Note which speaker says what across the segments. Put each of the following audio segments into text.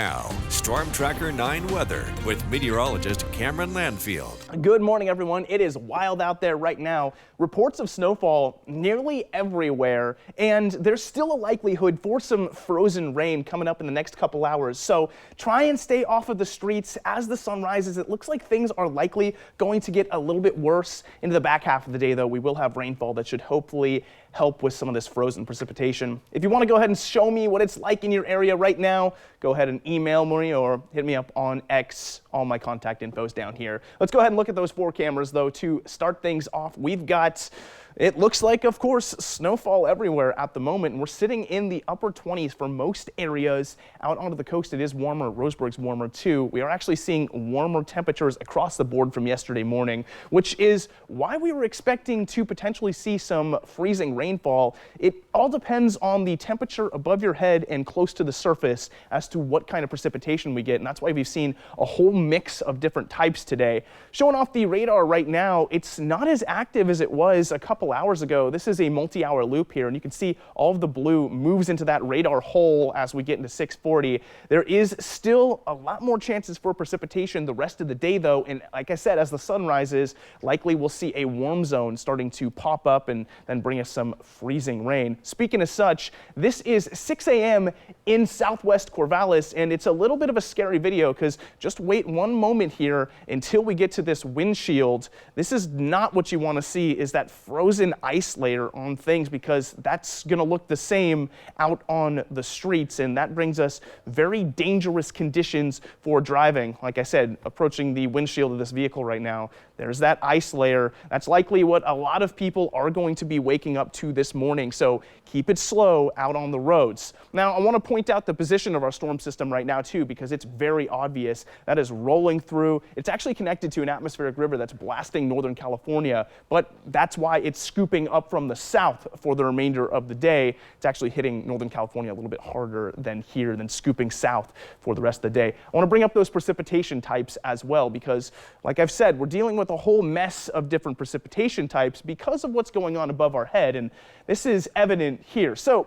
Speaker 1: Now, Storm Tracker 9 weather with meteorologist Cameron Landfield.
Speaker 2: Good morning, everyone. It is wild out there right now. Reports of snowfall nearly everywhere, and there's still a likelihood for some frozen rain coming up in the next couple hours. So try and stay off of the streets as the sun rises. It looks like things are likely going to get a little bit worse into the back half of the day, though. We will have rainfall that should hopefully help with some of this frozen precipitation. If you want to go ahead and show me what it's like in your area right now, go ahead and email me or hit me up on X. All my contact info is down here. Let's go ahead and look at those 4 cameras, though, to start things off. We've got, it looks like, of course, snowfall everywhere at the moment. We're sitting in the upper 20s for most areas. Out onto the coast, it is warmer. Roseburg's warmer, too. We are actually seeing warmer temperatures across the board from yesterday morning, which is why we were expecting to potentially see some freezing rainfall. It all depends on the temperature above your head and close to the surface as to what kind of precipitation we get, and that's why we've seen a whole mix of different types today. Showing off the radar right now, it's not as active as it was a couple hours ago. This is a multi-hour loop here, and you can see all of the blue moves into that radar hole as we get into 640. There is still a lot more chances for precipitation the rest of the day, though, and like I said, as the sun rises, likely we'll see a warm zone starting to pop up and then bring us some freezing rain. Speaking of such, this is 6 a.m. in southwest Corvallis, and it's a little bit of a scary video because just wait one moment here until we get to this windshield. This is not what you want to see, is that frozen ice layer on things, because that's going to look the same out on the streets, and that brings us very dangerous conditions for driving. Like I said, approaching the windshield of this vehicle right now, there's that ice layer. That's likely what a lot of people are going to be waking up to this morning, so keep it slow out on the roads. Now, I want to point out the position of our storm system right now, too, because it's very obvious. That is rolling through. It's actually connected to an atmospheric river that's blasting Northern California, but that's why it's scooping up from the south for the remainder of the day. It's actually hitting Northern California a little bit harder than here, than scooping south for the rest of the day. I want to bring up those precipitation types as well, because, like I've said, we're dealing with a whole mess of different precipitation types because of what's going on above our head, and this is evident here. So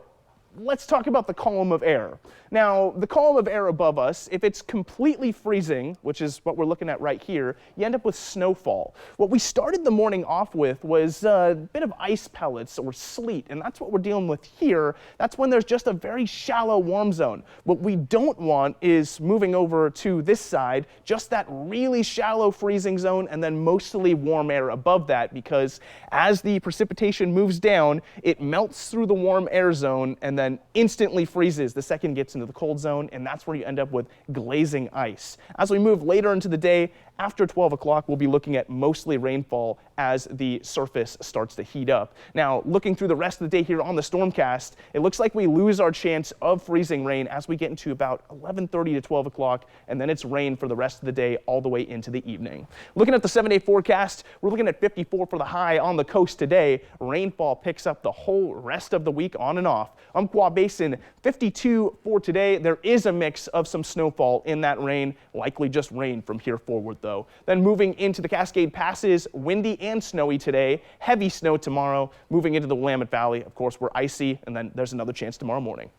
Speaker 2: let's talk about the column of air. Now, the column of air above us, if it's completely freezing, which is what we're looking at right here, you end up with snowfall. What we started the morning off with was a bit of ice pellets or sleet, and that's what we're dealing with here. That's when there's just a very shallow warm zone. What we don't want is moving over to this side, just that really shallow freezing zone, and then mostly warm air above that, because as the precipitation moves down, it melts through the warm air zone and then instantly freezes the second it gets into the cold zone, and that's where you end up with glazing ice. As we move later into the day, after 12 o'clock, we'll be looking at mostly rainfall as the surface starts to heat up. Now, looking through the rest of the day here on the Stormcast, it looks like we lose our chance of freezing rain as we get into about 11:30 to 12 o'clock, and then it's rain for the rest of the day all the way into the evening. Looking at the 7-day forecast, we're looking at 54 for the high on the coast today. Rainfall picks up the whole rest of the week on and off. Umpqua Basin, 52 for today. There is a mix of some snowfall in that rain, likely just rain from here forward, though. Then moving into the Cascade Passes, windy and snowy today, heavy snow tomorrow. Moving into the Willamette Valley, of course, we're icy, and then there's another chance tomorrow morning.